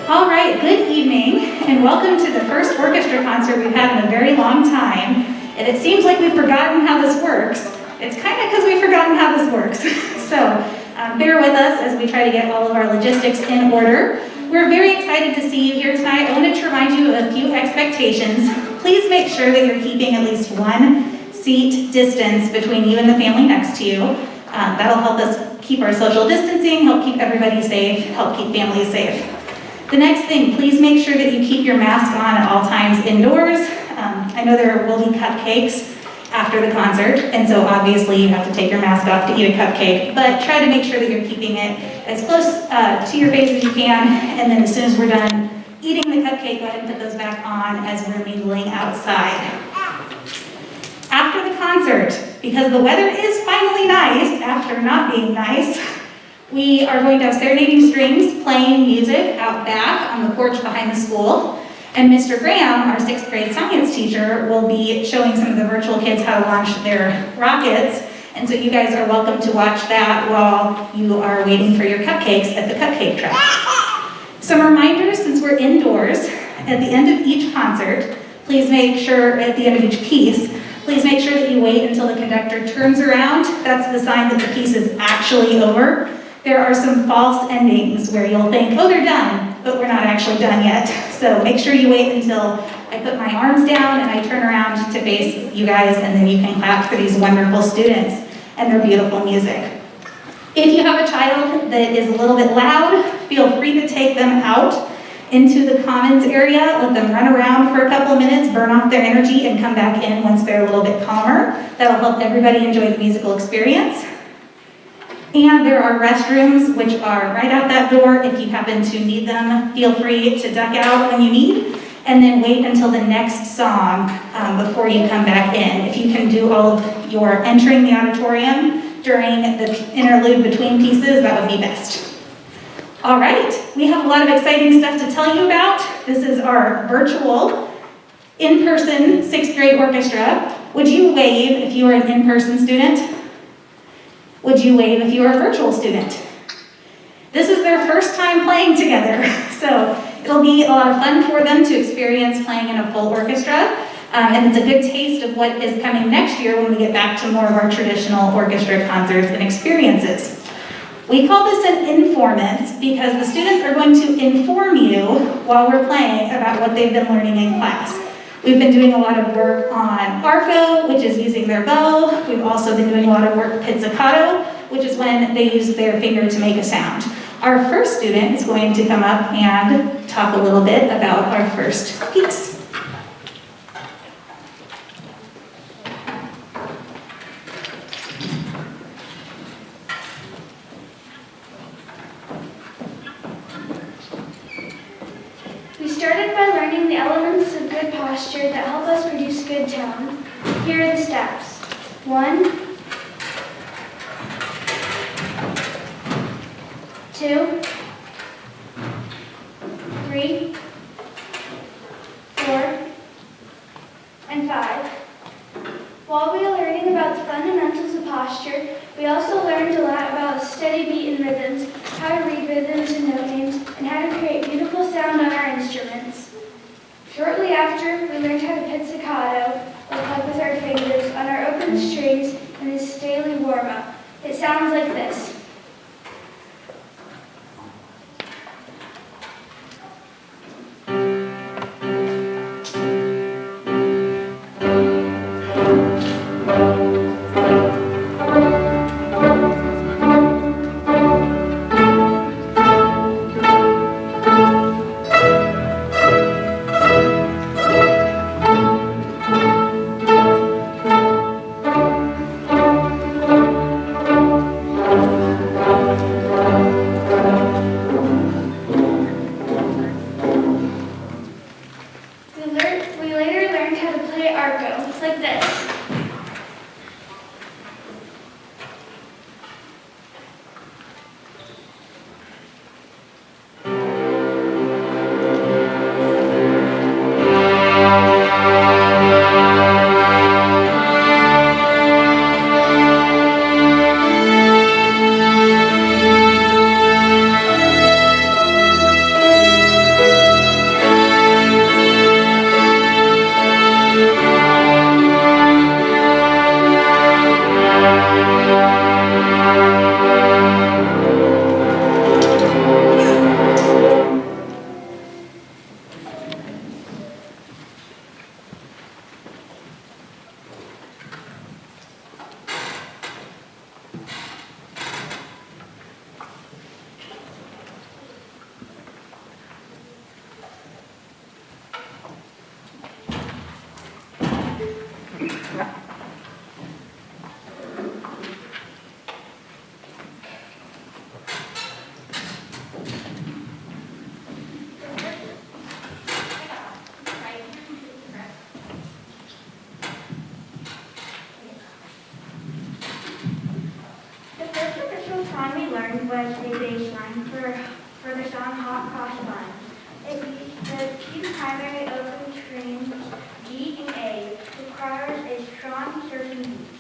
All right, good evening, and welcome to the first orchestra concert we've had in a very long time. And it seems like we've forgotten how this works. It's kind of because we've forgotten how this works. So bear with us as we try to get all of our logistics in order. We're very excited to see you here tonight. I wanted to remind you of a few expectations. Please make sure that you're keeping at least 1 seat distance between you and the family next to you. That'll help us keep our social distancing, help keep everybody safe, help keep families safe. The next thing, please make sure that you keep your mask on at all times indoors. I know there will be cupcakes after the concert, and so obviously you have to take your mask off to eat a cupcake, but try to make sure that you're keeping it as close to your face as you can, and then as soon as we're done eating the cupcake, go ahead and put those back on as we're mingling outside. After the concert, because the weather is finally nice after not being nice, we are going to have serenading strings playing music out back on the porch behind the school. And Mr. Graham, our 6th grade science teacher, will be showing some of the virtual kids how to launch their rockets. And so you guys are welcome to watch that while you are waiting for your cupcakes at the cupcake truck. Some reminders, since we're indoors, at the end of each concert, please make sure, at the end of each piece, please make sure that you wait until the conductor turns around. That's the sign that the piece is actually over. There are some false endings where you'll think, oh, they're done, but we're not actually done yet. So make sure you wait until I put my arms down and I turn around to face you guys, and then you can clap for these wonderful students and their beautiful music. If you have a child that is a little bit loud, feel free to take them out into the commons area, let them run around for a couple of minutes, burn off their energy, and come back in once they're a little bit calmer. That'll help everybody enjoy the musical experience. And there are restrooms which are right out that door. If you happen to need them, feel free to duck out when you need, and then wait until the next song before you come back in. If you can do all of your entering the auditorium during the interlude between pieces, that would be best. All right, we have a lot of exciting stuff to tell you about. This is our virtual in-person 6th grade orchestra. Would you wave if you were an in-person student? Would you wave if you were a virtual student? This is their first time playing together, so it'll be a lot of fun for them to experience playing in a full orchestra, and it's a good taste of what is coming next year when we get back to more of our traditional orchestra concerts and experiences. We call this an informant because the students are going to inform you while we're playing about what they've been learning in class. We've been doing a lot of work on arco, which is using their bow. We've also been doing a lot of work pizzicato, which is when they use their finger to make a sound. Our first student is going to come up and talk a little bit about our first piece. We started by learning the elements of good posture that help us produce good tone. Here are the steps. 1, 2, 3, 4, and 5. While we were learning about the fundamentals of posture, we also learned a lot about steady beat and rhythms, how to read rhythms and note names, and how to create beautiful sound on our instruments. Shortly after, we learned how to pizzicato, or plug with our fingers, on our open strings in this daily warm-up. It sounds like this. We later learned how to play arco. It's like this. learned was a bass line for the song Hot Cross Buns. It used the two primary open strings, D and A, requires a strong certain beat.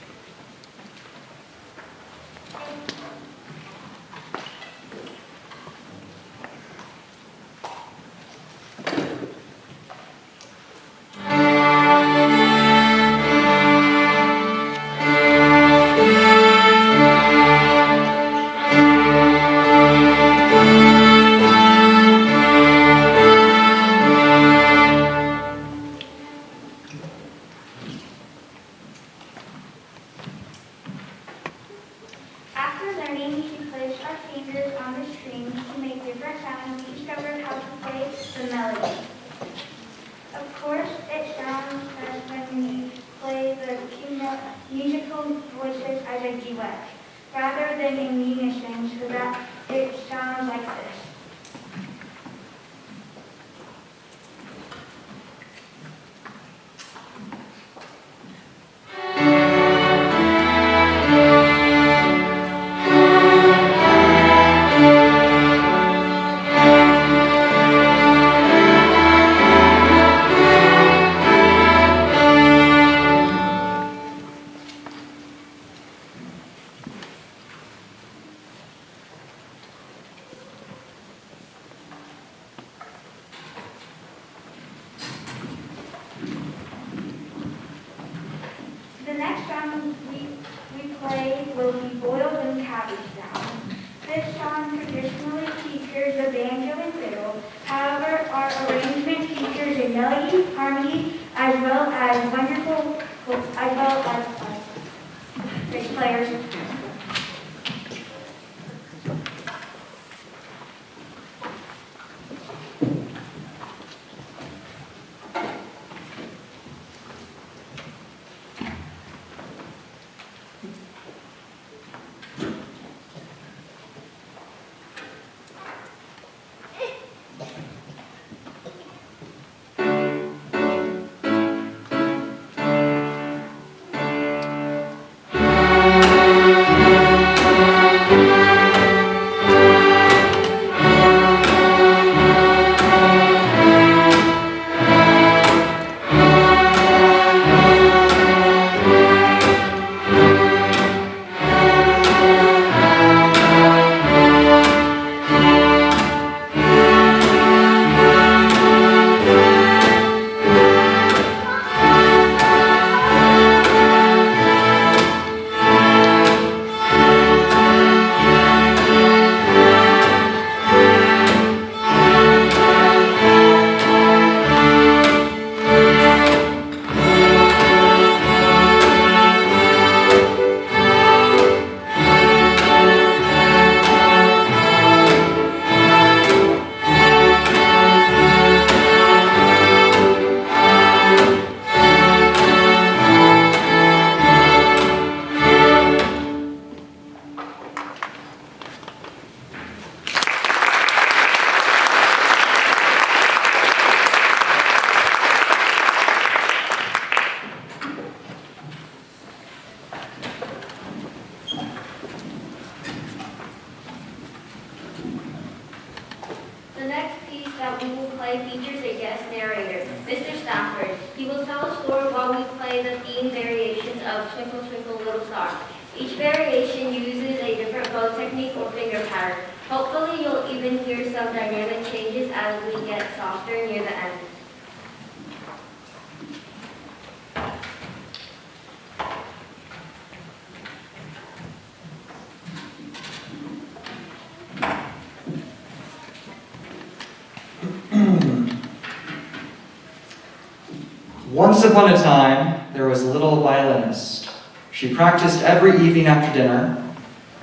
Once upon a time, there was a little violinist. She practiced every evening after dinner,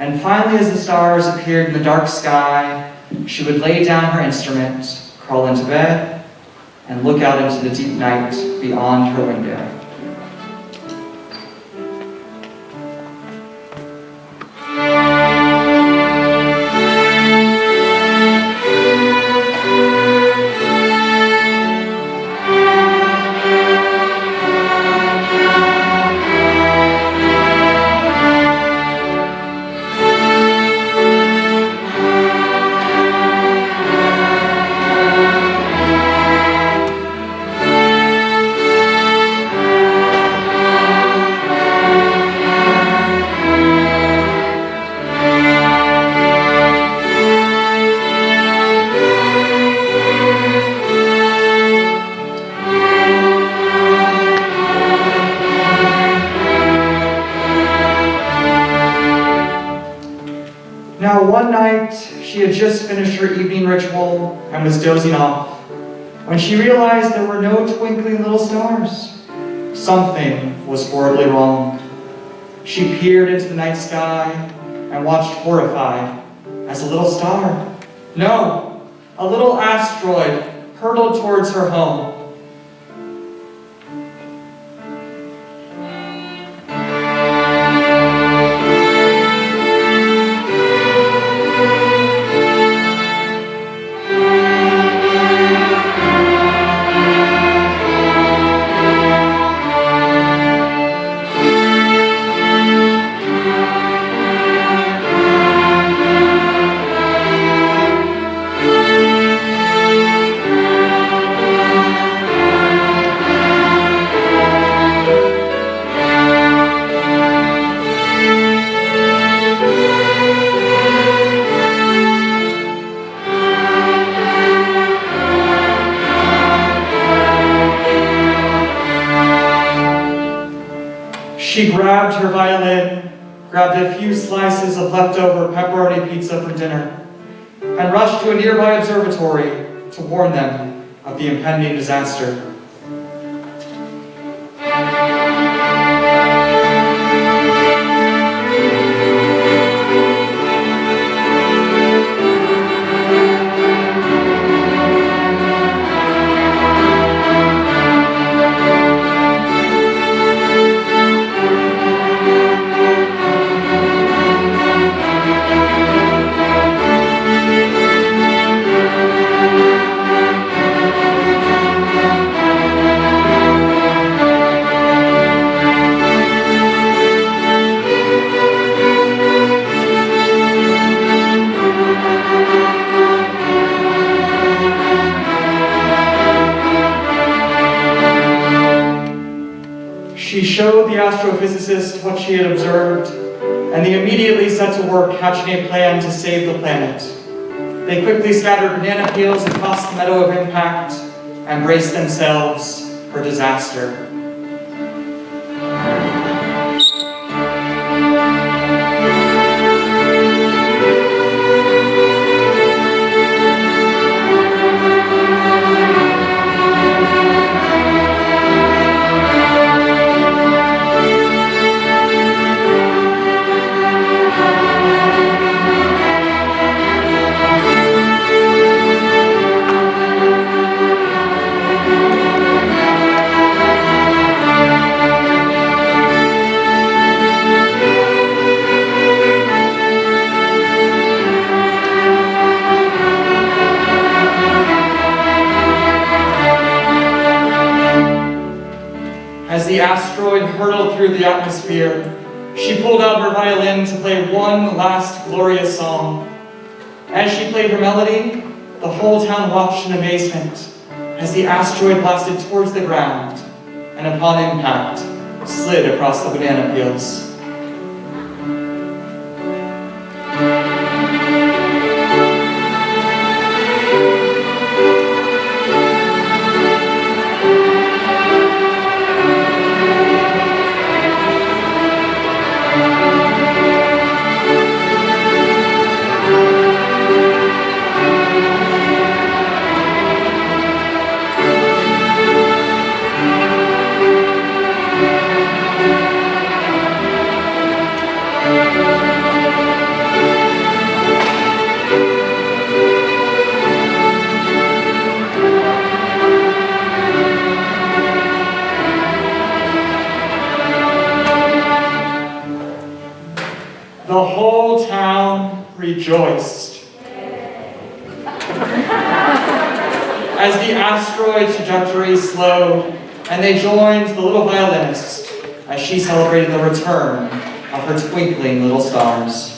and finally as the stars appeared in the dark sky, she would lay down her instrument, crawl into bed, and look out into the deep night beyond her window. night, she had just finished her evening ritual and was dozing off when she realized there were no twinkling little stars. Something was horribly wrong. She peered into the night sky and watched horrified as a little star, no, a little asteroid hurtled towards her home. She grabbed her violin, grabbed a few slices of leftover pepperoni pizza from dinner, and rushed to a nearby observatory to warn them of the impending disaster. She showed the astrophysicist what she had observed, and they immediately set to work hatching a plan to save the planet. They quickly scattered banana peels across the meadow of impact and braced themselves for disaster. As the asteroid hurtled through the atmosphere, she pulled out her violin to play one last glorious song. As she played her melody, the whole town watched in amazement as the asteroid blasted towards the ground and upon impact, slid across the banana peels. The whole town rejoiced. As the asteroid's trajectory slowed, and they joined the little violinist as she celebrated the return of her twinkling little stars.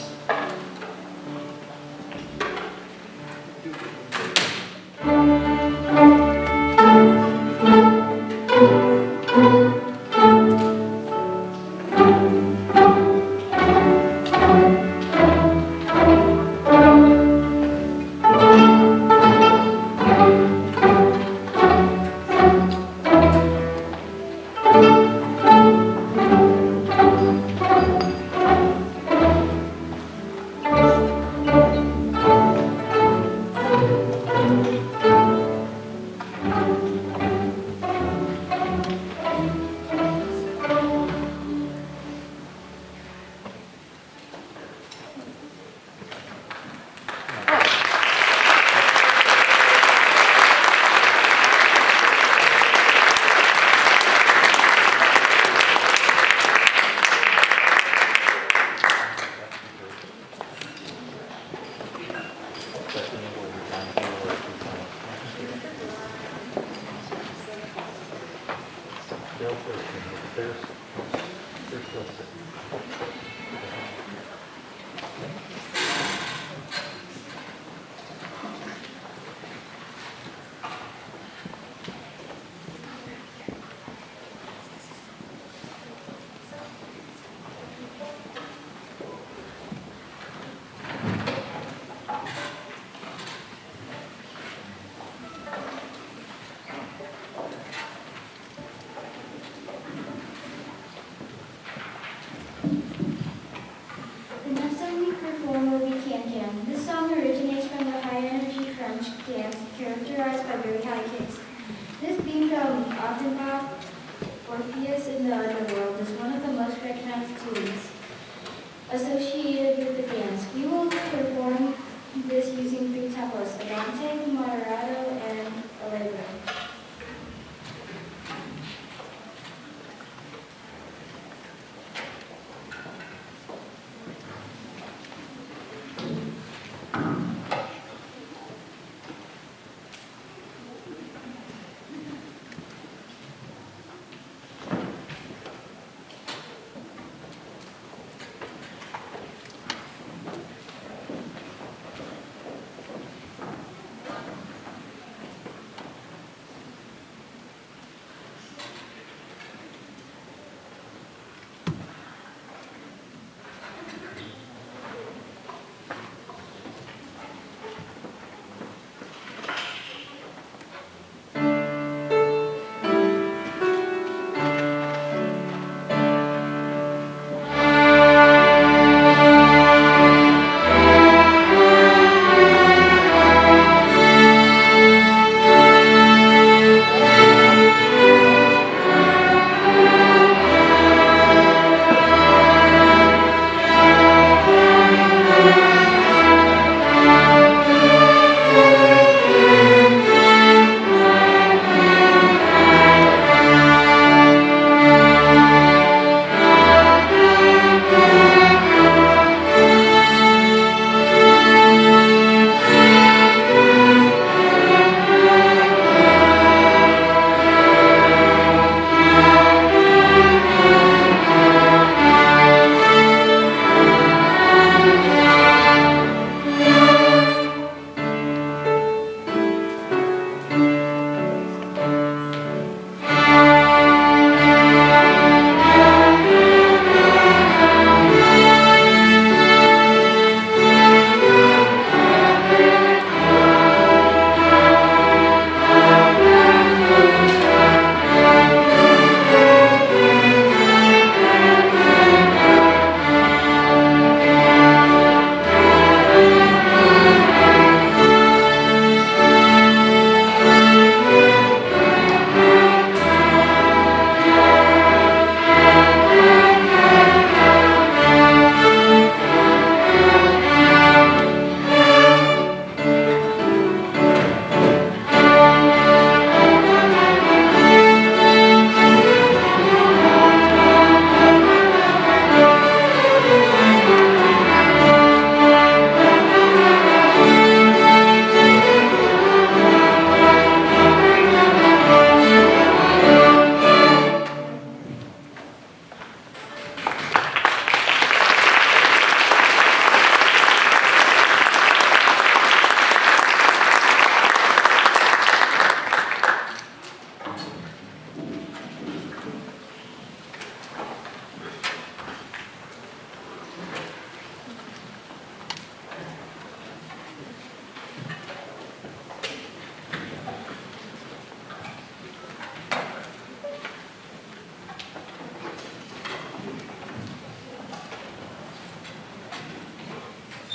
They're still sitting. The next song we perform will be Can Can. This song originates from the high-energy French dance characterized by very high kicks. This beat from Offenbach, Orpheus in the Underworld, is one of the most recognized tunes associated with the dance. We will perform this using three tempos: Andante, Moderato, and Allegro.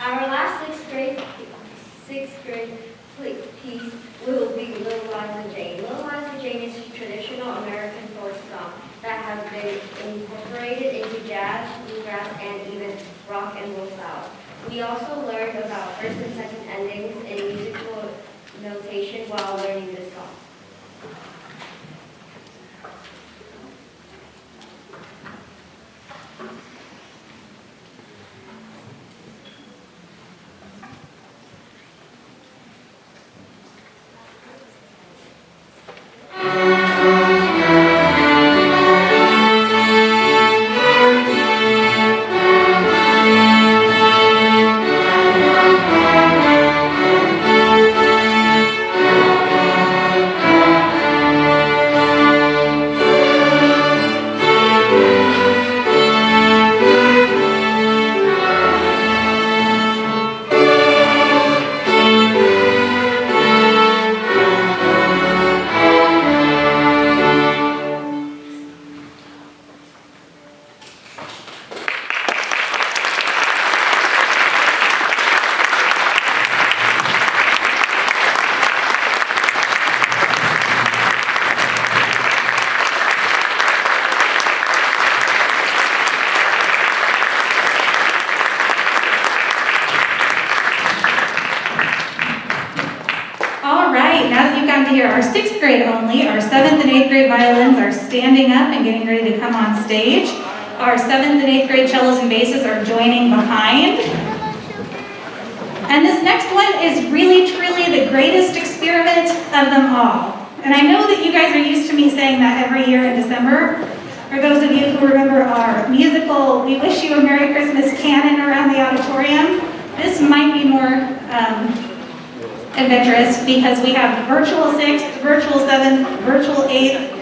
Our last sixth grade piece will be Little Liza Jane. Little Liza Jane is a traditional American folk song that has been incorporated into jazz, bluegrass, and even rock and roll styles. We also learned about first and second endings in musical notation while learning this song. Our 7th and 8th grade violins are standing up and getting ready to come on stage. Our 7th and 8th grade cellos and basses are joining behind. And this next one is really, truly the greatest experiment of them all. And I know that you guys are used to me saying that every year in December. For those of you who remember our musical We Wish You a Merry Christmas canon around the auditorium, this might be more adventurous because we have virtual 6th, virtual 7th, virtual 8th,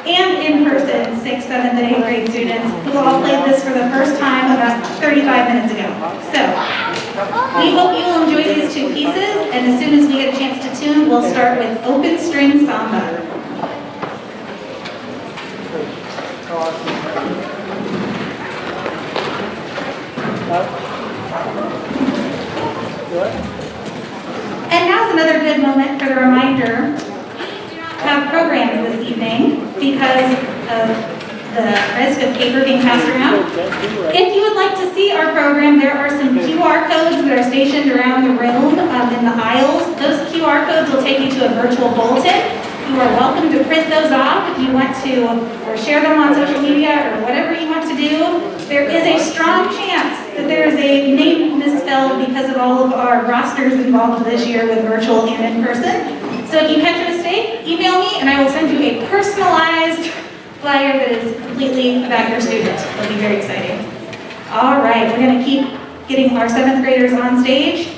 and in-person 6th, 7th, and 8th grade students who all played this for the first time about 35 minutes ago. So, we hope you will enjoy these two pieces, and as soon as we get a chance to tune, we'll start with Open String Samba. And now's another good moment for the reminder to have programs this evening because of the risk of paper being passed around. If you would like to see our program, there are some QR codes that are stationed around the room in the aisles. Those QR codes will take you to a virtual bulletin. You are welcome to print those off if you want to, or share them on social media, or whatever you want to do. There is a strong chance that there is a name misspelled because of all of our rosters involved this year with virtual and in person. So if you catch a mistake, email me and I will send you a personalized flyer that is completely about your student. It'll be very exciting. All right, we're going to keep getting our 7th graders on stage.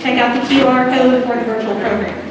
Check out the QR code for the virtual program.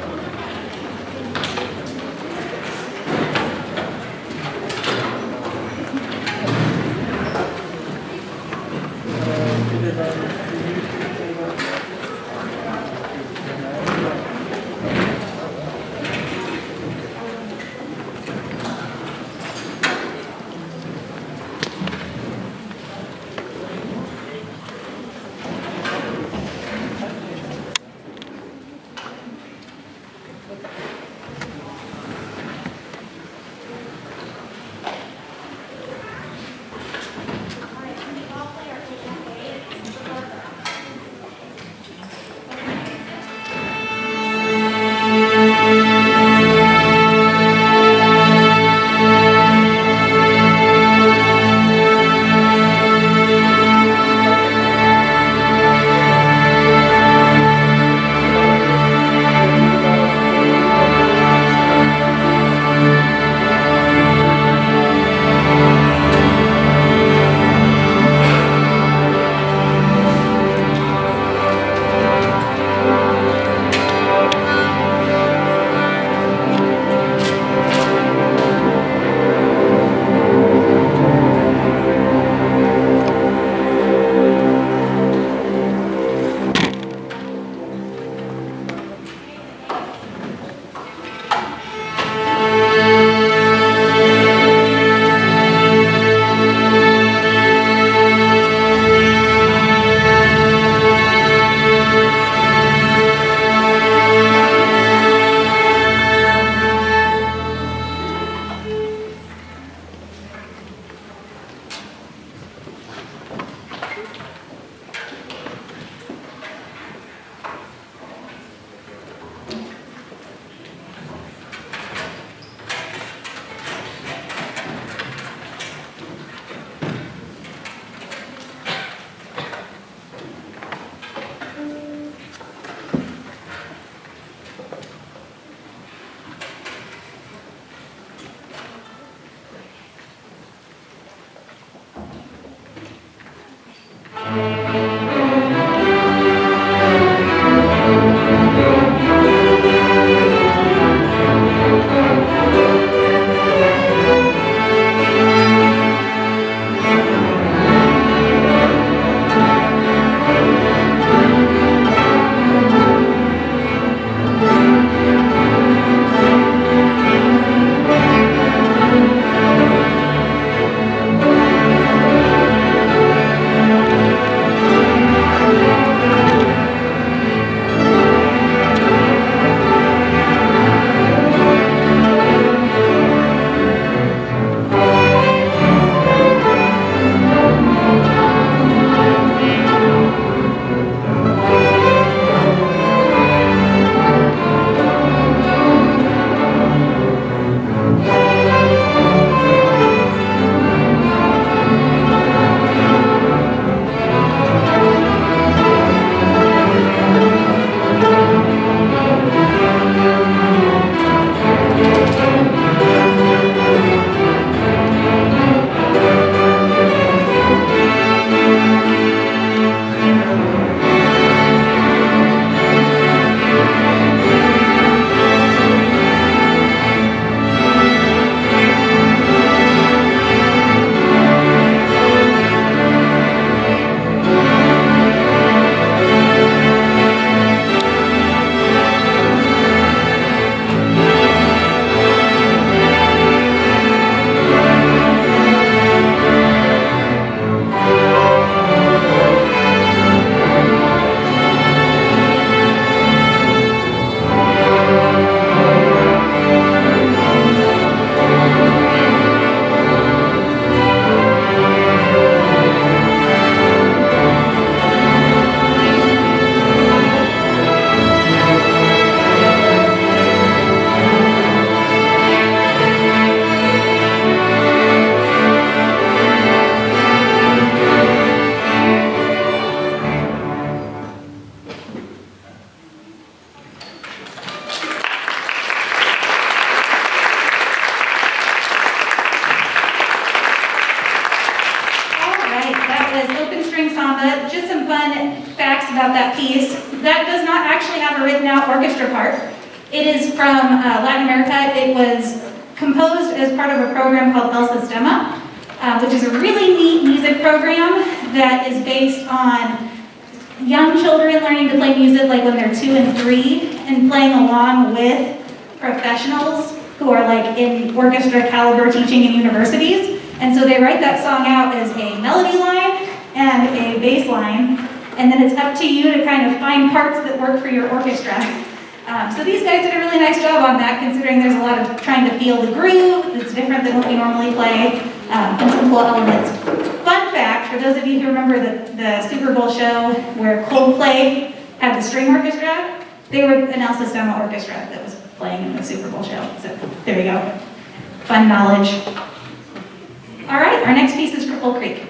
about that piece. That does not actually have a written out orchestra part. It is from Latin America. It was composed as part of a program called El Sistema, which is a really neat music program that is based on young children learning to play music like when they're 2 and 3 and playing along with professionals who are like in orchestra caliber teaching in universities. And so they write that song out as a melody line and a bass line, and then it's up to you to kind of find parts that work for your orchestra. So these guys did a really nice job on that, considering there's a lot of trying to feel the groove that's different than what we normally play, and some cool elements. Fun fact, for those of you who remember the Super Bowl show where Coldplay had the string orchestra, they were an El Sistema orchestra that was playing in the Super Bowl show. So there you go. Fun knowledge. All right, our next piece is Cripple Creek.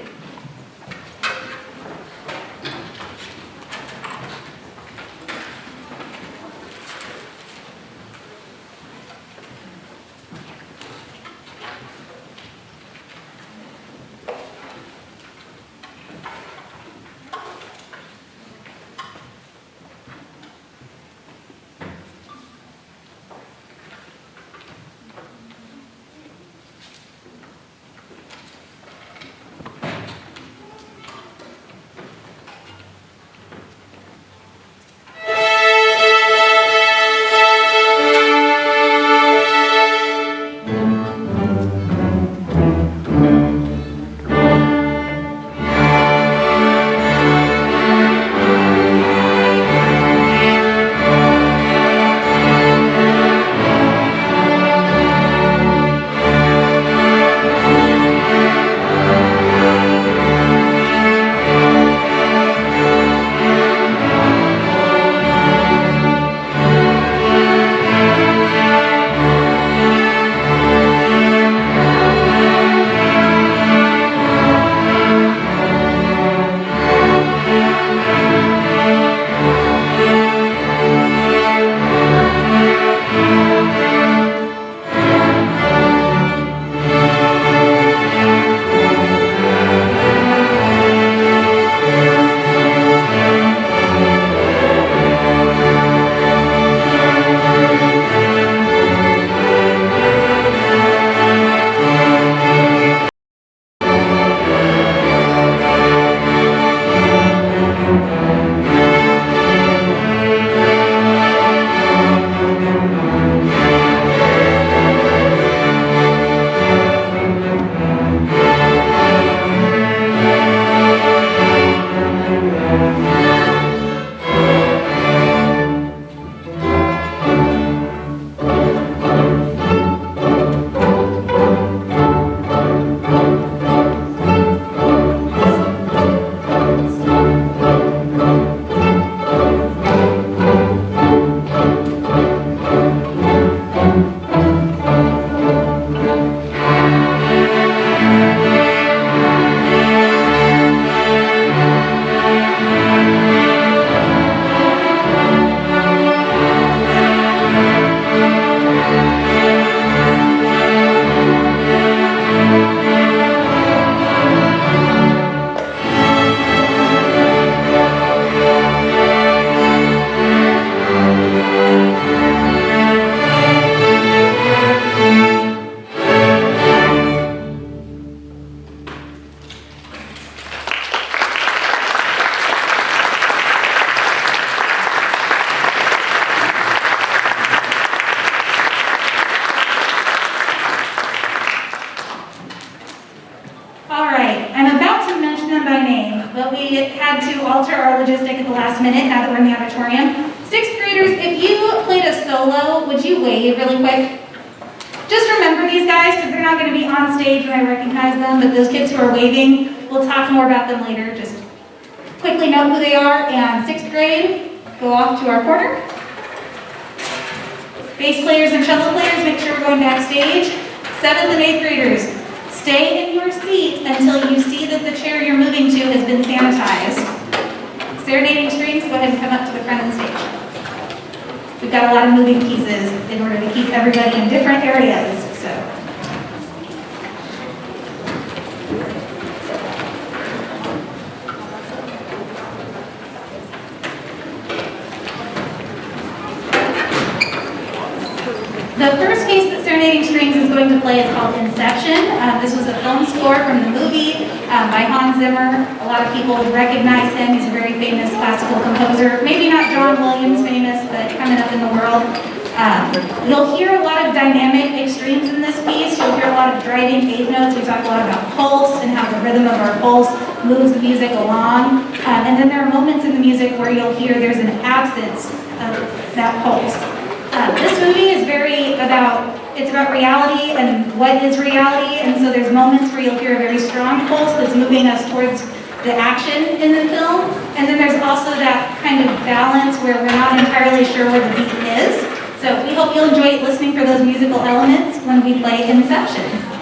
logistic at the last minute now that we're in the auditorium. Sixth graders, if you played a solo, would you wave really quick? Just remember these guys because they're not going to be on stage when I recognize them, but those kids who are waving, we'll talk more about them later. Just quickly note who they are. And sixth grade, go off to our corner. Bass players and cello players, make sure we're going backstage. Seventh and eighth graders, stay in your seat until you see that the chair you're moving to has been sanitized. Serenading strings, go ahead and come up to the front of the stage. We've got a lot of moving pieces in order to keep everybody in different areas. So. Strings is going to play is called Inception. This was a film score from the movie by Hans Zimmer. A lot of people would recognize him. He's a very famous classical composer. Maybe not John Williams famous, but coming up in the world. You'll hear a lot of dynamic extremes in this piece. You'll hear a lot of driving eighth notes. We talk a lot about pulse and how the rhythm of our pulse moves the music along. And then there are moments in the music where you'll hear there's an absence of that pulse. This movie is it's about reality and what is reality, and so there's moments where you'll hear a very strong pulse that's moving us towards the action in the film, and then there's also that kind of balance where we're not entirely sure where the beat is. So we hope you'll enjoy listening for those musical elements when we play Inception.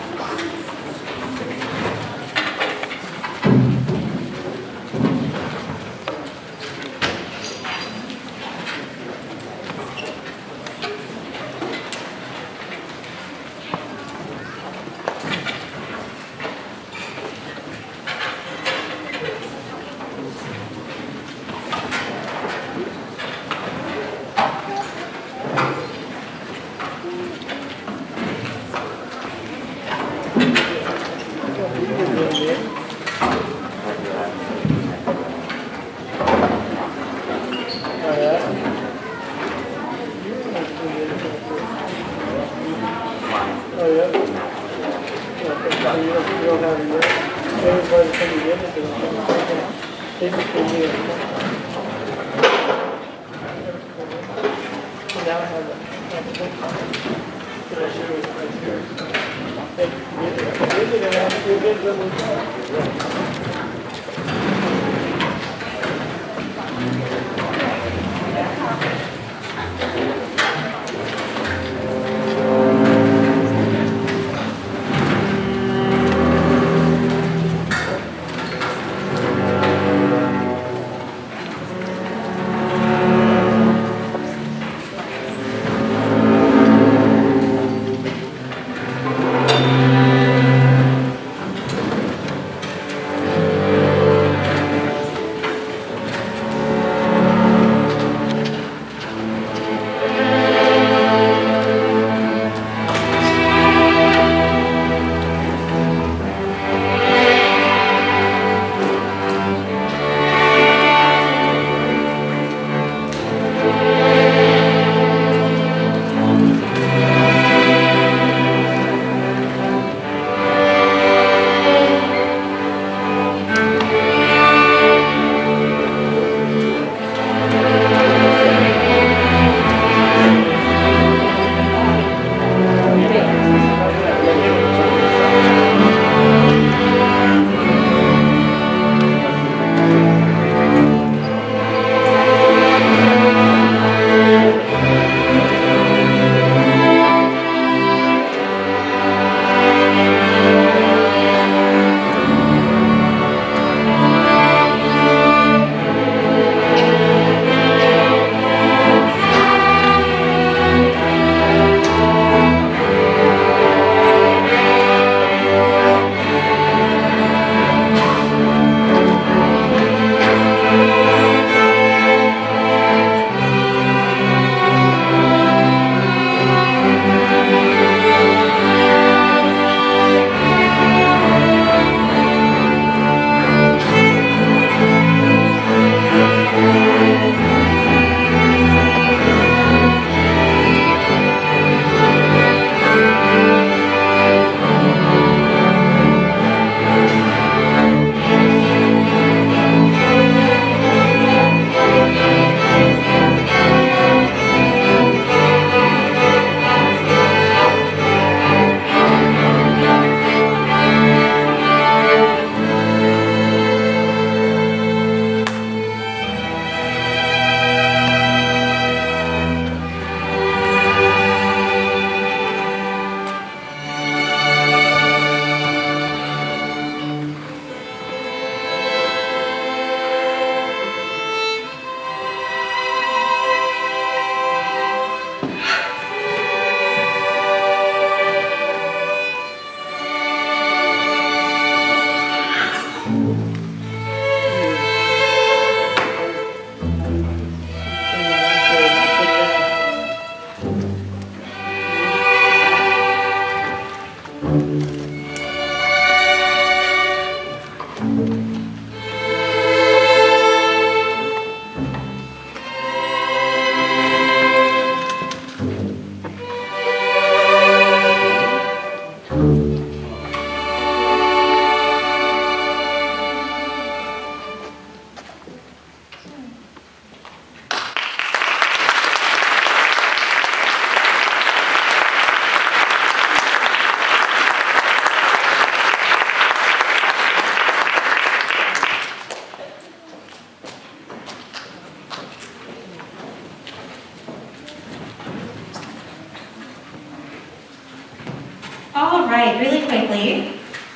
All right, really quickly,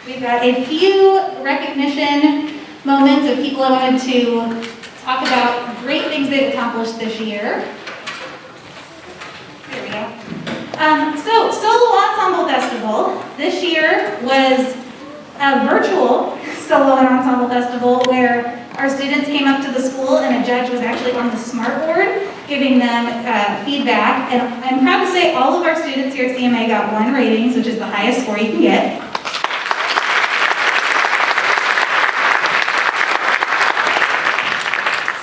we've got a few recognition moments of people I wanted to talk about great things they've accomplished this year. There we go. So, Solo Ensemble Festival this year was a virtual solo and ensemble festival where our students came up to the school and a judge was actually on the smartboard giving them feedback. And I'm proud to say all of our students here at CMA got 1 ratings, which is the highest score you can get.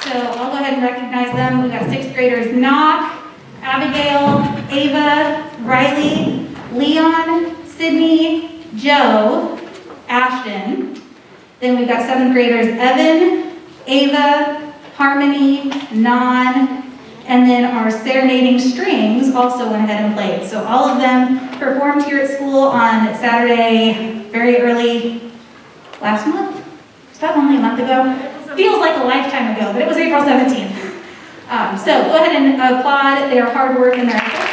So I'll go ahead and recognize them. We've got 6th graders Knock, Abigail, Ava, Riley, Leon, Sydney, Joe, Ashton. Then we've got 7th graders Evan, Ava, Harmony, Non, and then our serenading strings also went ahead and played. So all of them performed here at school on Saturday, very early last month. Was that only a month ago? Feels like a lifetime ago, but it was April 17th. So go ahead and applaud their hard work and their effort.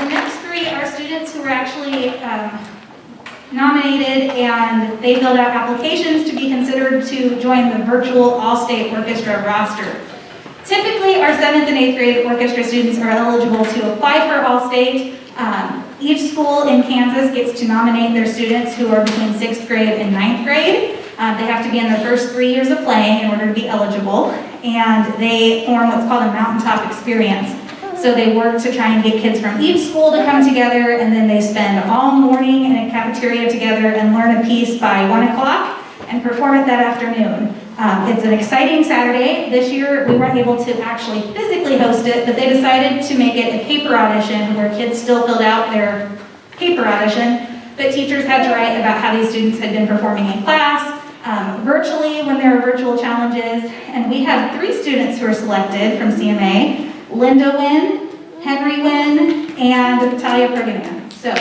The next 3 are students who were actually nominated, and they filled out applications to be considered to join the virtual all-state orchestra roster. Typically, our 7th and 8th grade orchestra students are eligible to apply for all-state. Each school in Kansas gets to nominate their students who are between 6th grade and 9th grade. They have to be in their first 3 years of playing in order to be eligible, and they form what's called a mountaintop experience. So they work to try and get kids from each school to come together, and then they spend all morning in a cafeteria together and learn a piece by 1 o'clock and perform it that afternoon. It's an exciting Saturday. This year we weren't able to actually physically host it, but they decided to make it a paper audition where kids still filled out their paper audition, but teachers had to write about how these students had been performing in class, virtually when there were virtual challenges, and we had 3 students who were selected from CMA: Linda Wynn, Henry Wynn, and Talia Pergamon. So.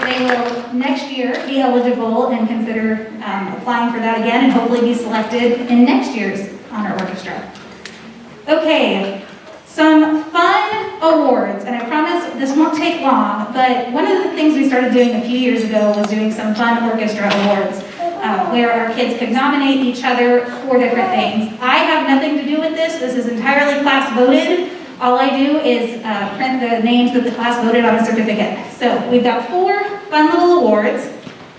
They will next year be eligible and consider applying for that again and hopefully be selected in next year's honor orchestra. Okay, some fun awards, and I promise this won't take long, but one of the things we started doing a few years ago was doing some fun orchestra awards where our kids could nominate each other for different things. I have nothing to do with this. This is entirely class voted. All I do is print the names that the class voted on a certificate. So we've got 4 fun little awards.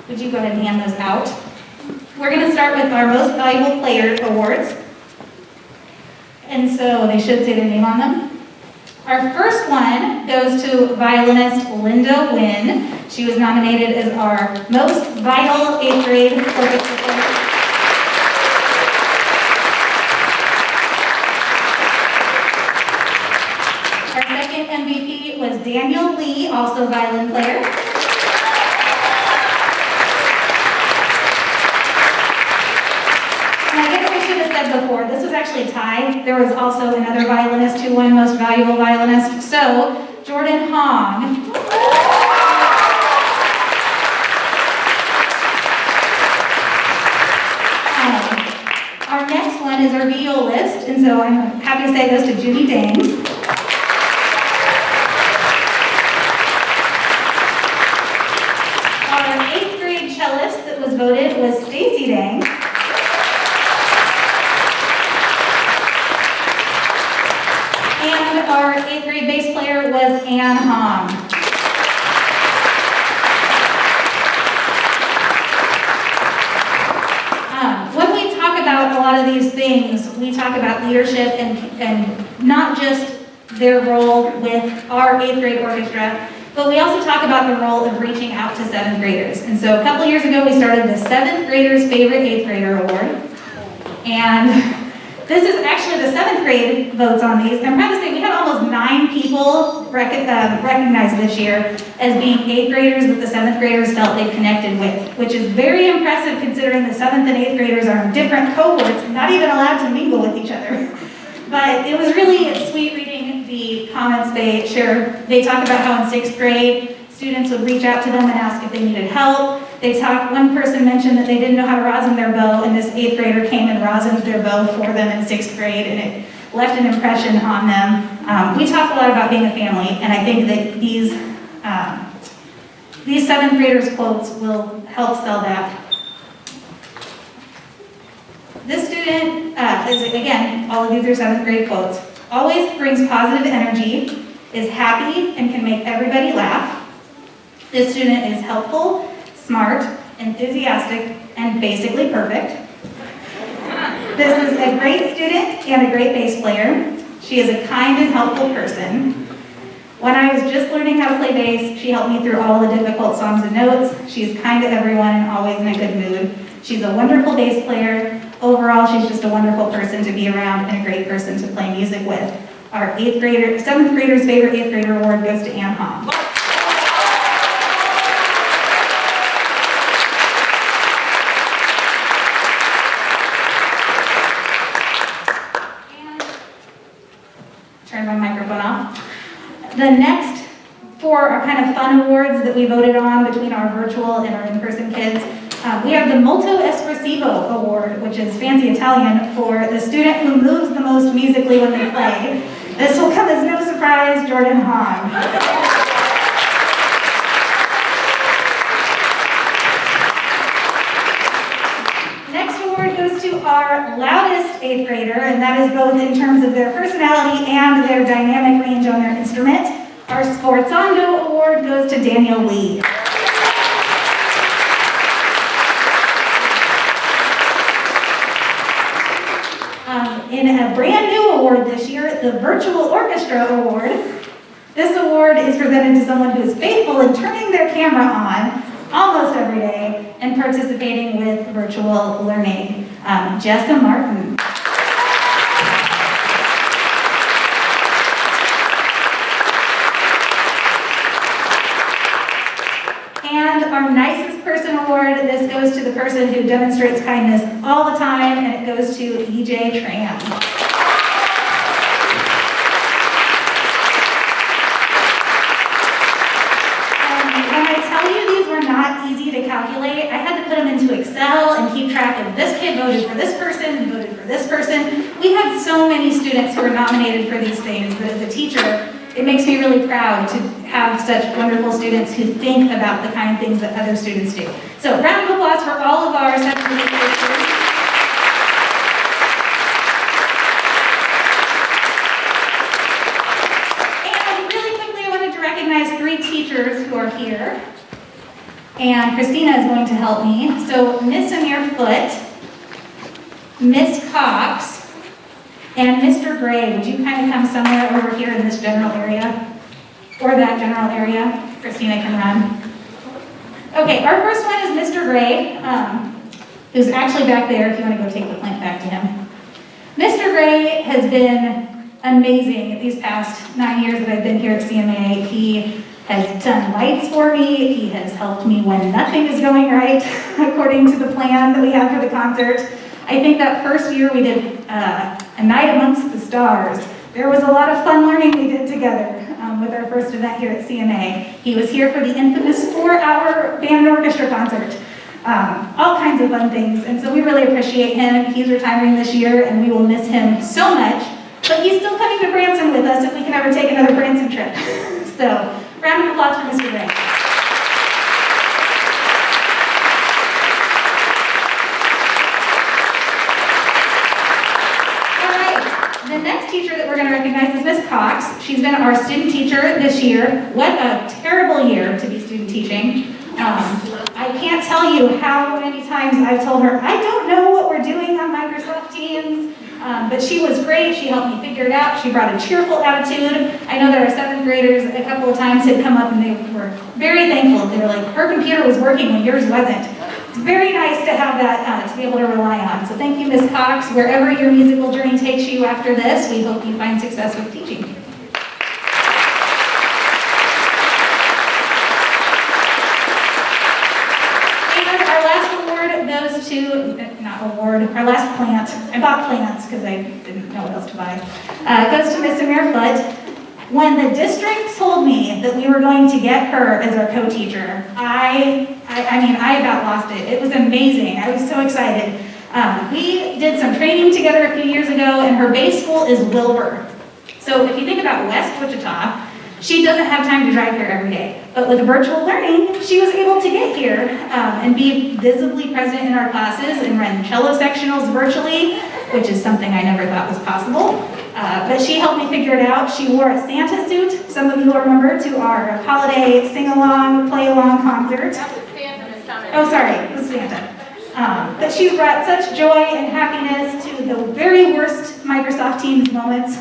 Would you go ahead and hand those out? We're going to start with our Most Valuable Player awards. And so they should say their name on them. Our first one goes to violinist Linda Wynn. She was nominated as our Most Vital 8th Grade Orchestra Player. MVP was Daniel Lee, also violin player. And I guess I should have said before, this was actually a tie. There was also another violinist who won Most Valuable Violinist. So, Jordan Hong. Our next one is our violist, and so I'm happy to say this to Judy Dang. Cellist that was voted was Stacy Dang. And our 8th grade bass player was Ann Hong. When we talk about a lot of these things, we talk about leadership and not just their role with our 8th grade orchestra, but we also talk about the role of reaching out to 7th graders. And so a couple years ago, we started the 7th Graders Favorite 8th Grader Award. And this is actually the 7th grade votes on these. I'm proud to say we had almost 9 people recognized this year as being 8th graders that the 7th graders felt they connected with, which is very impressive considering the 7th and 8th graders are in different cohorts, not even allowed to mingle with each other. But it was really sweet reading the comments they shared. They talk about how in 6th grade, students would reach out to them and ask if they needed help. One person mentioned that they didn't know how to rosin their bow, and this 8th grader came and rosined their bow for them in 6th grade, and it left an impression on them. We talk a lot about being a family, and I think that these 7th graders' quotes will help sell that. This student is, again, all of these are 7th grade quotes, always brings positive energy, is happy, and can make everybody laugh. This student is helpful, smart, enthusiastic, and basically perfect. This is a great student and a great bass player. She is a kind and helpful person. When I was just learning how to play bass, she helped me through all the difficult songs and notes. She's kind to everyone and always in a good mood. She's a wonderful bass player. Overall, she's just a wonderful person to be around and a great person to play music with. Our 7th grader's favorite 8th grader award goes to Ann Hom. Turn my microphone off. The next 4 are kind of fun awards that we voted on between our virtual and our in-person kids. We have the Multo Escrasivo award, which is fancy Italian for the student who moves the most musically when they play. This will come as no surprise, Jordan Hahn. Next award goes to our loudest 8th grader, and that is both in terms of their personality and their dynamic range on their instrument. Our Sforzando award goes to Daniel Lee. In a brand new award this year, the Virtual Orchestra Award. This award is presented to someone who is faithful in turning their camera on almost every day and participating with virtual learning. Jessa Martin. And our nicest person award, this goes to the person who demonstrates kindness all the time, and it goes to EJ Tran. When I tell you these were not easy to calculate, I had to put them into Excel and keep track of this kid voted for this person and voted for this person. We had so many students who were nominated for these things, but as a teacher, it makes me really proud to have such wonderful students who think about the kind of things that other students do. So, round of applause for all of our 7th grade students. And really quickly, I wanted to recognize 3 teachers who are here. And Christina is going to help me. So, Miss Amir Foote, Miss Cox, and Mr. Gray, would you kind of come somewhere over here in this general area? Or that general area? Christina can run. Okay, our first one is Mr. Gray, who's actually back there if you want to go take the plant back to him. Mr. Gray has been amazing these past 9 years that I've been here at CMA. He has done lights for me. He has helped me when nothing is going right, according to the plan that we have for the concert. I think that first year we did A Night Amongst the Stars. There was a lot of fun learning we did together with our first event here at CMA. He was here for the infamous 4-hour band and orchestra concert. All kinds of fun things, and so we really appreciate him. He's retiring this year, and we will miss him so much, but he's still coming to Branson with us if we can ever take another Branson trip. So, round of applause for Mr. Gray. The next teacher that we're going to recognize is Miss Cox. She's been our student teacher this year. What a terrible year to be student teaching. I can't tell you how many times I've told her, I don't know what we're doing on Microsoft Teams, but she was great. She helped me figure it out. She brought a cheerful attitude. I know that our 7th graders a couple of times had come up and they were very thankful. They were like, her computer was working when yours wasn't. It's very nice to have that to be able to rely on. So thank you, Ms. Cox. Wherever your musical journey takes you after this, we hope you find success with teaching. And our last award goes to, our last plant. I bought plants because I didn't know what else to buy. Goes to Miss Amir Foote. When the district told me that we were going to get her as our co-teacher, I mean, I about lost it. It was amazing. I was so excited. We did some training together a few years ago, and her base school is Wilbur. So if you think about West Wichita, she doesn't have time to drive here every day. But with virtual learning, she was able to get here and be visibly present in our classes and run cello sectionals virtually, which is something I never thought was possible. But she helped me figure it out. She wore a Santa suit, some of you will remember, to our holiday sing-along, play-along concert. That was Santa, Miss Thomas. Oh, sorry, it was Santa. But she's brought such joy and happiness to the very worst Microsoft Teams moments.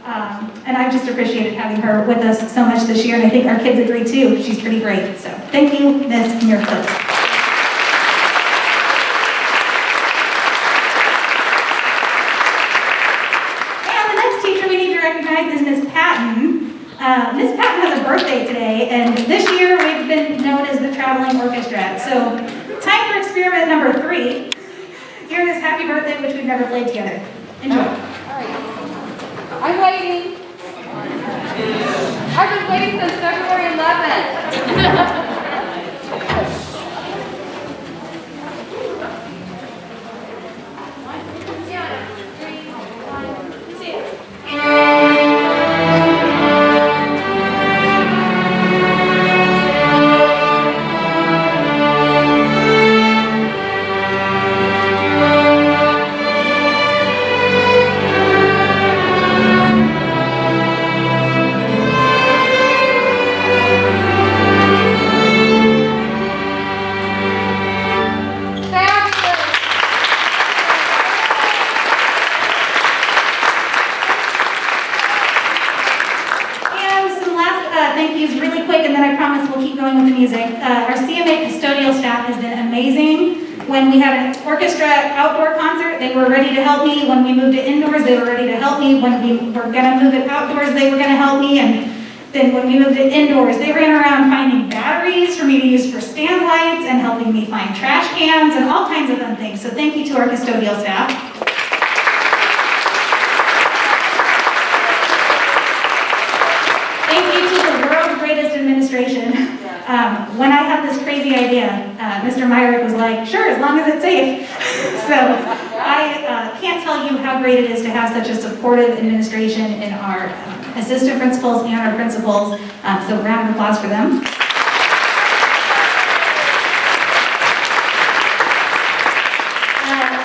And I've just appreciated having her with us so much this year, and I think our kids agree too. She's pretty great. So thank you, Ms. Muirfoot. And the next teacher we need to recognize is Ms. Patton. Ms. Patton has a birthday today, and this year we've been known as the Traveling Orchestra. So time for experiment number 3. Here is Happy Birthday, which we've never played together. Enjoy. I'm waiting. I've been waiting since February 11th. Our CMA custodial staff has been amazing. When we had an orchestra outdoor concert, they were ready to help me. When we moved to indoors, they were ready to help me. When we were gonna move it outdoors, they were gonna help me. And then when we moved it indoors, they ran around finding batteries for me to use for stand lights and helping me find trash cans and all kinds of fun things. So thank you to our custodial staff. Thank you to the world's greatest administration. When I had this crazy idea, Mr. Myrick was like, sure, as long as it's safe. So I can't tell you how great it is to have such a supportive administration in our assistant principals and our principals. So round of applause for them.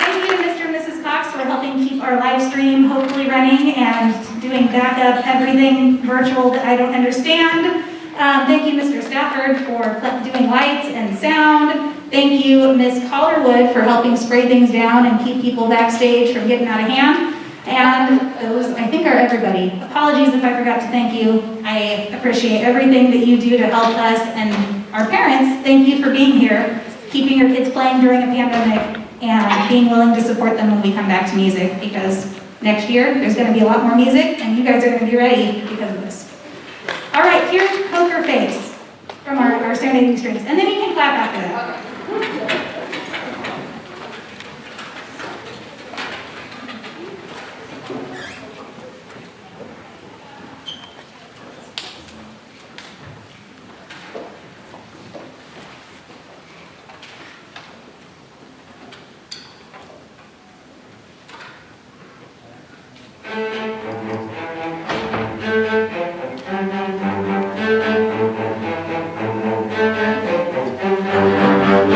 Thank you to Mr. and Mrs. Cox for helping keep our live stream hopefully running and doing backup everything virtual that I don't understand. Thank you, Mr. Stafford, for doing lights and sound. Thank you, Ms. Collarwood, for helping spray things down and keep people backstage from getting out of hand. And those, I think, are everybody. Apologies if I forgot to thank you. I appreciate everything that you do to help us and our parents. Thank you for being here, keeping your kids playing during a pandemic, and being willing to support them when we come back to music, because next year there's going to be a lot more music, and you guys are going to be ready because of this. All right, here's Poker Face from our serenading strings, and then you can clap after that.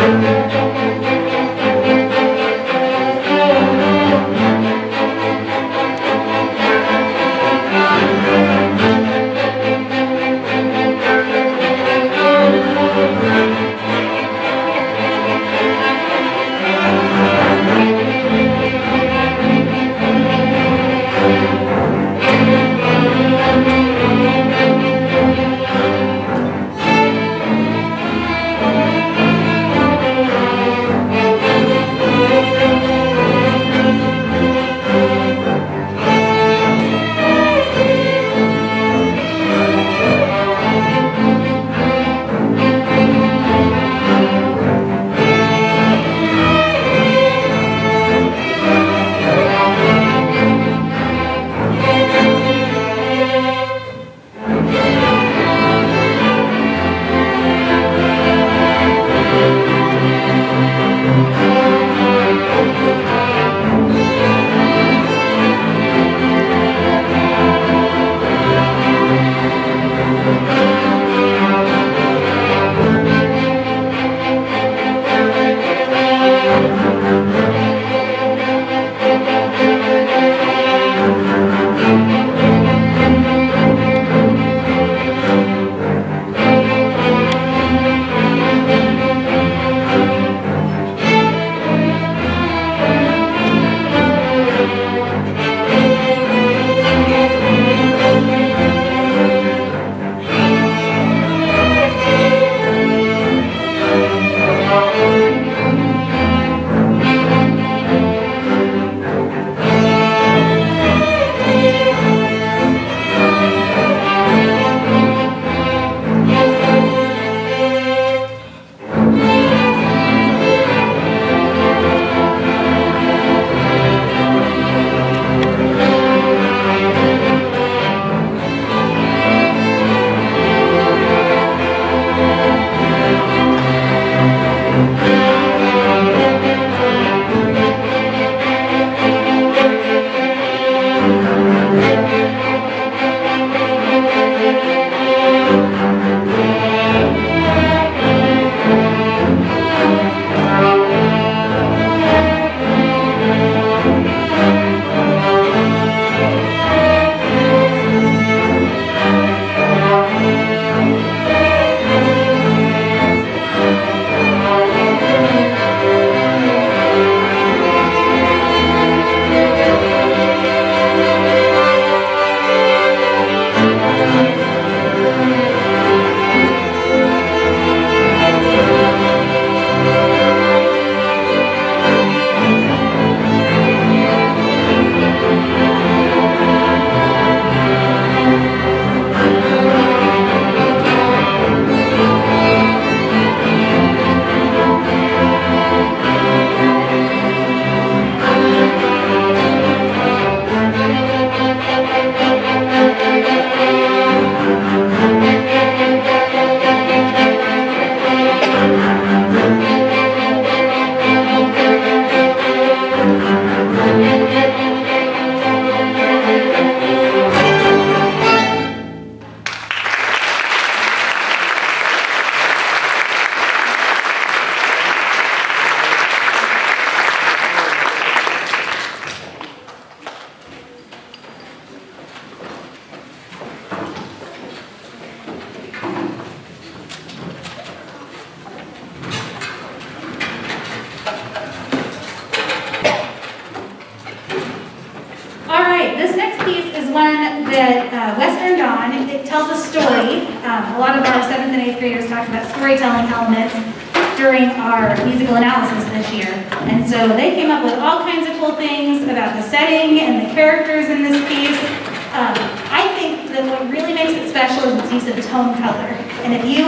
Okay. Western Dawn. It tells a story. A lot of our 7th and 8th graders talked about storytelling elements during our musical analysis this year. And so they came up with all kinds of cool things about the setting and the characters in this piece. I think that what really makes it special is its use of tone color. And if you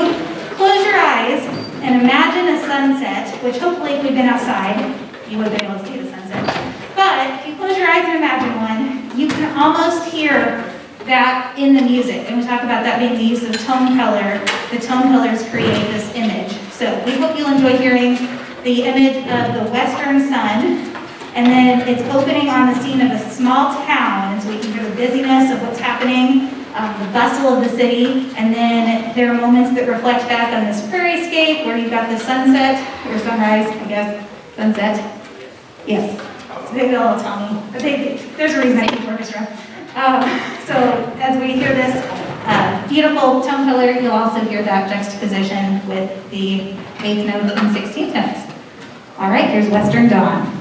close your eyes and imagine a sunset, which hopefully if we'd been outside, you would have been able to see the sunset. But if you close your eyes and imagine one, you can almost hear that in the music. And we talk about that being the use of tone color. The tone colors create this image. So we hope you'll enjoy hearing the image of the western sun. And then it's opening on the scene of a small town. And so we can hear the busyness of what's happening, the bustle of the city. And then there are moments that reflect back on this prairiescape where you've got the sunset, or sunrise, I guess, sunset. Yes. So they all tell me, but there's a reason I teach orchestra. So as we hear this beautiful tone color, you'll also hear that juxtaposition with the 8th note and 16th notes. All right, here's Western Dawn.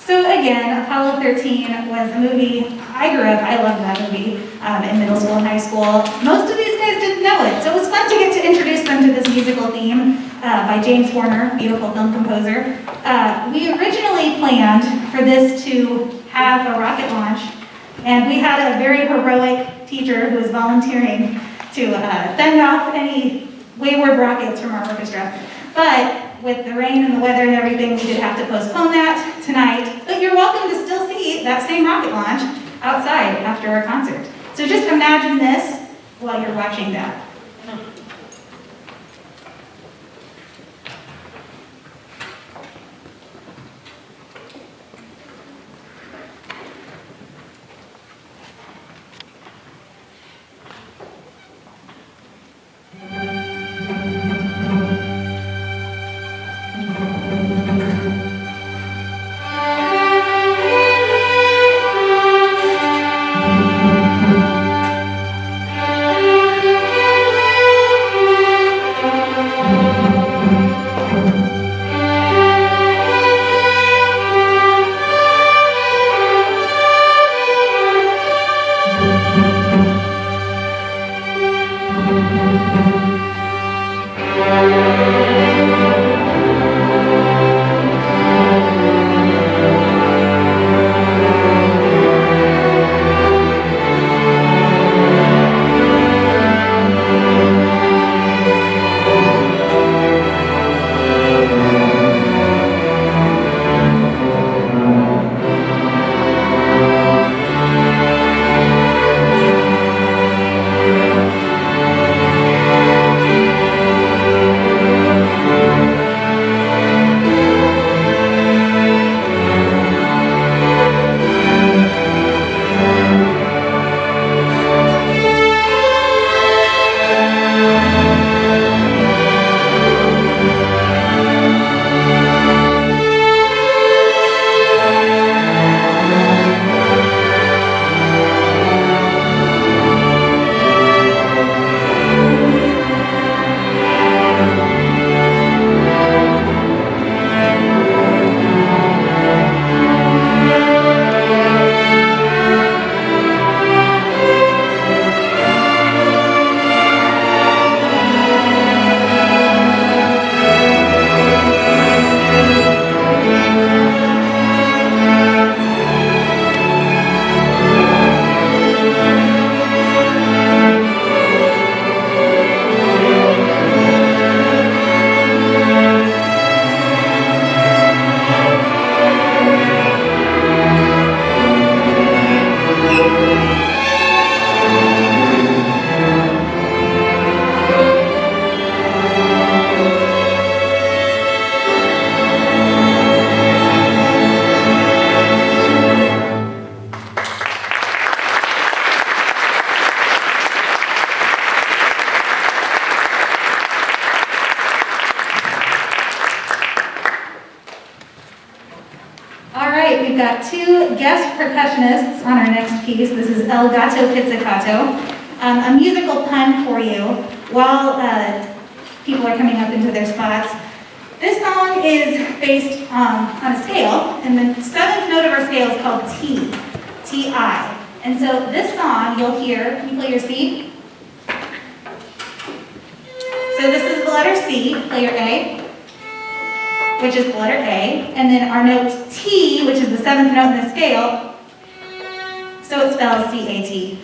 So again, Apollo 13 was a movie, I grew up, I loved that movie in middle school and high school. Most of these guys didn't know it, so it was fun to get to introduce them to this musical theme by James Horner, beautiful film composer. We originally planned for this to have a rocket launch, and we had a very heroic teacher who was volunteering to fend off any wayward rockets from our orchestra. But with the rain and the weather and everything, we did have to postpone that tonight. But you're welcome to still see that same rocket launch outside after our concert. So just imagine this while you're watching that. We've got two guest percussionists on our next piece. This is Gato Pizzicato. A musical pun for you while people are coming up into their spots. This song is based on a scale, and the seventh note of our scale is called T, T-I. And so this song you'll hear, can you play your C? So this is the letter C, play your A, which is the letter A, and then our note T, which is the seventh note in the scale, so it spells C-A-T.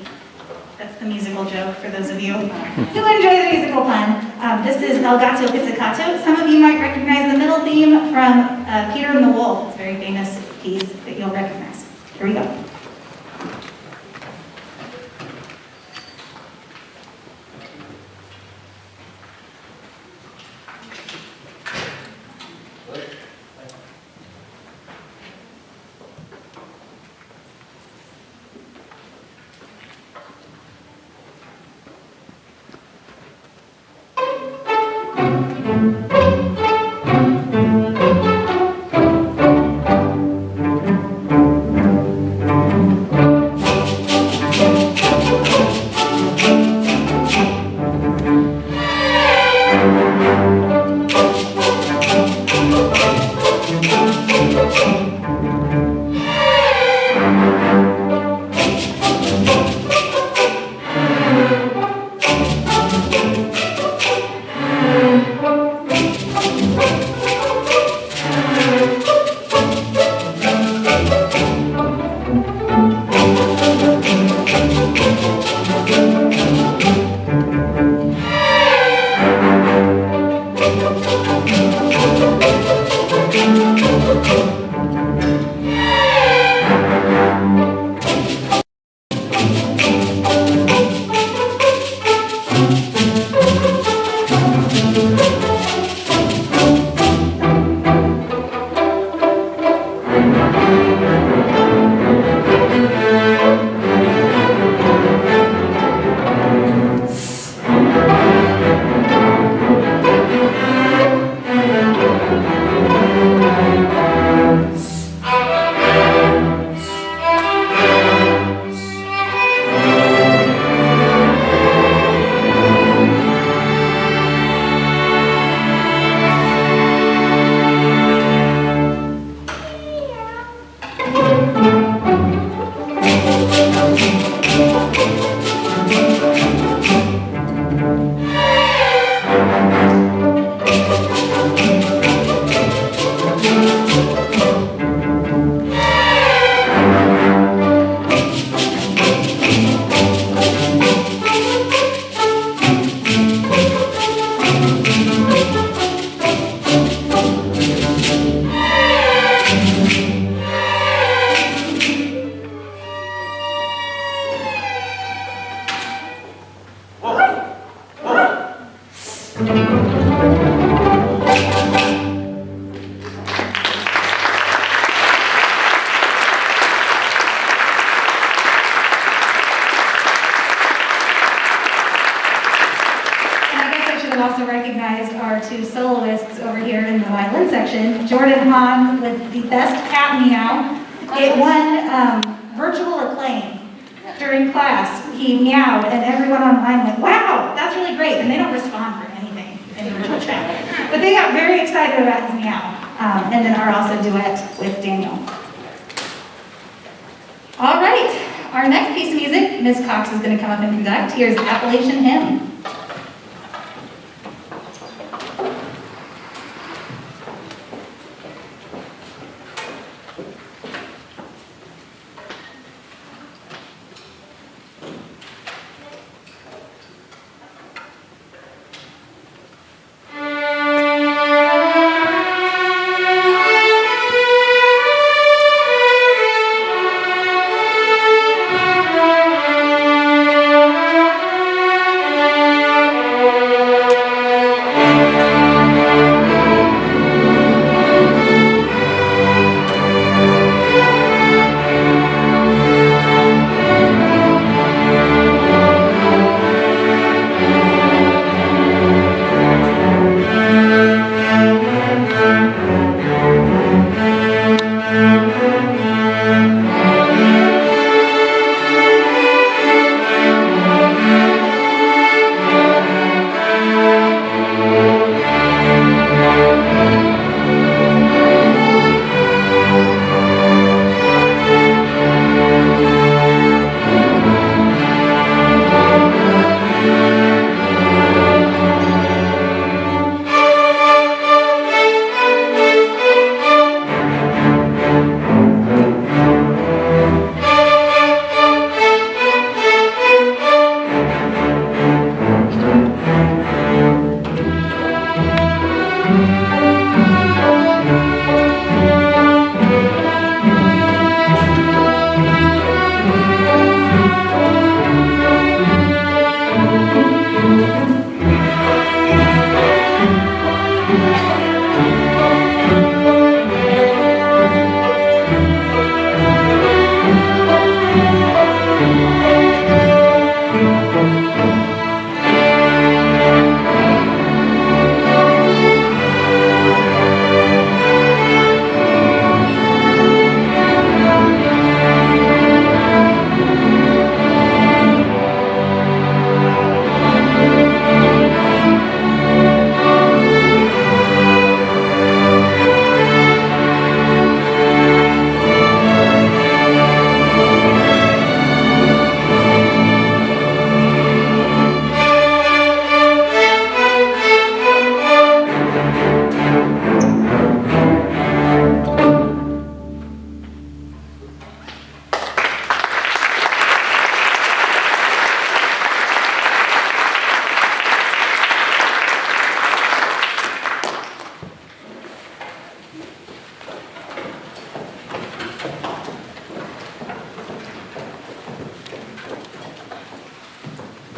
That's the musical joke for those of you who enjoy the musical pun. This is Gato Pizzicato. Some of you might recognize the middle theme from Peter and the Wolf. It's a very famous piece that you'll recognize. Here we go. Also recognized our two soloists over here in the violin section. Jordan Hahn with the best cat meow. It won virtual acclaim during class. He meowed and everyone online went, wow, that's really great. And they don't respond for anything in virtual chat. But they got very excited about his meow. And then our also duet with Daniel. All right, our next piece of music, Ms. Cox is going to come up and conduct. Here's Appalachian Hymn.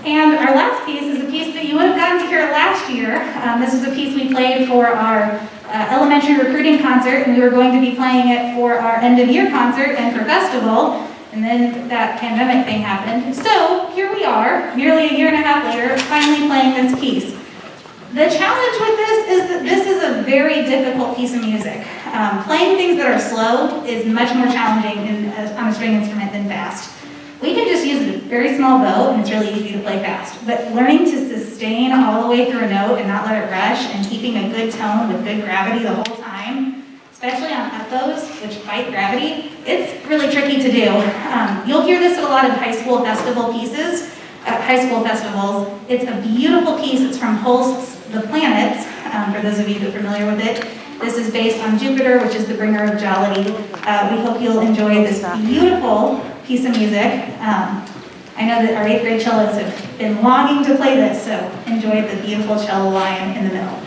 And our last piece is a piece that you would have gotten to hear last year. This is a piece we played for our elementary recruiting concert, and we were going to be playing it for our end of year concert and for festival, and then that pandemic thing happened. So here we are, nearly a year and a half later, finally playing this piece. The challenge with this is that this is a very difficult piece of music. Playing things that are slow is much more challenging on a string instrument than fast. We can just use a very small bow, and it's really easy to play fast. But learning to sustain all the way through a note and not let it rush, and keeping a good tone with good gravity the whole time, especially on up-bows, which fight gravity, it's really tricky to do. You'll hear this at a lot of high school festival pieces, high school festivals. It's a beautiful piece. It's from Holst's The Planets, for those of you who are familiar with it. This is based on Jupiter, which is the bringer of jollity. We hope you'll enjoy this beautiful piece of music. I know that our 8th grade cellos have been longing to play this, so enjoy the beautiful cello line in the middle.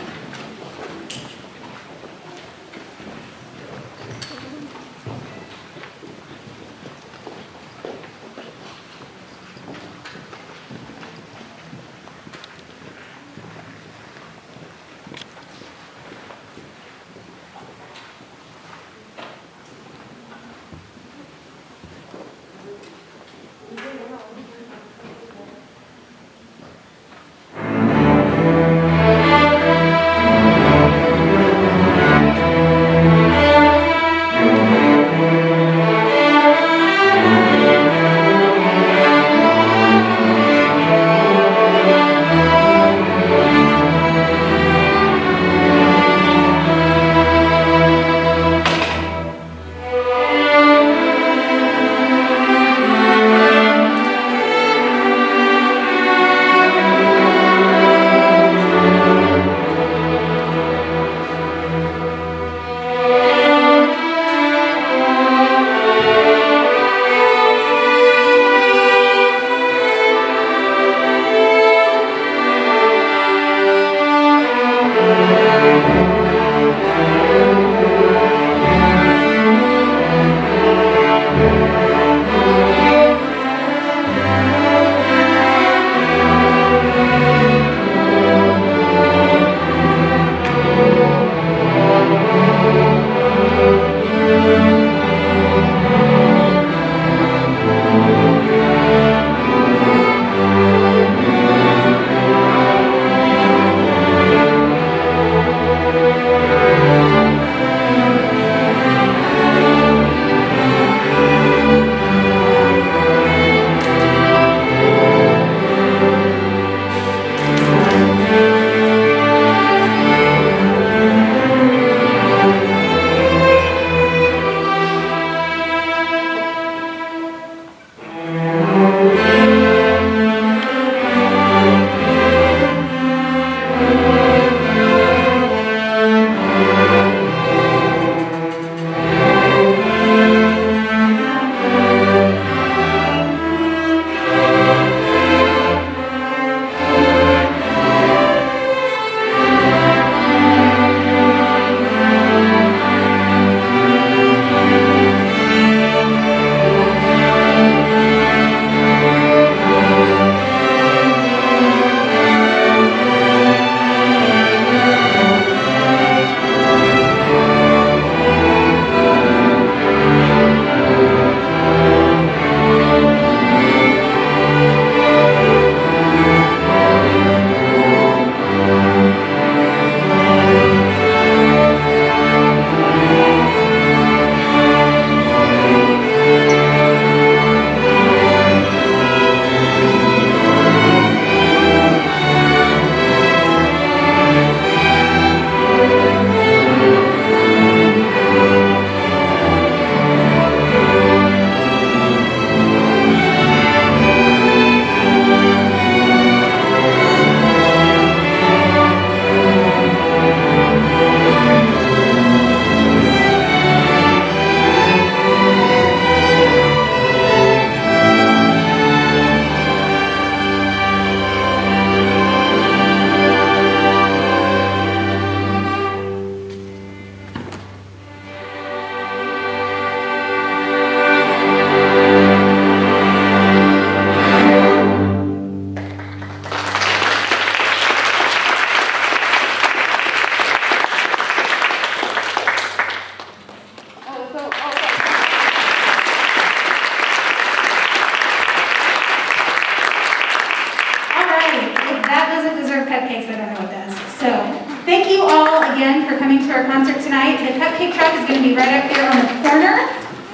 up here on the corner.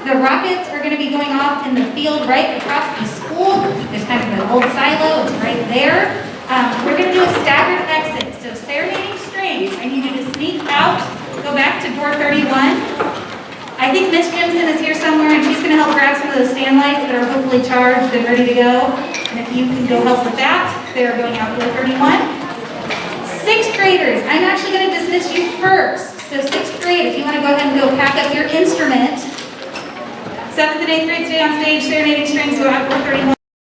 The rockets are going to be going off in the field right across the school. There's kind of an old silo, it's right there. We're going to do a staggered exit. So serenading strings, I need you to sneak out, go back to door 31. I think Miss Jimson is here somewhere and she's going to help grab some of those stand lights that are hopefully charged and ready to go. And if you can go help with that, they're going out door 31. Sixth graders, I'm actually going to dismiss you first. So sixth grade, if you want to go ahead and go pack up your instrument. Seventh and eighth grade, stay on stage, serenading strings, go out door 31.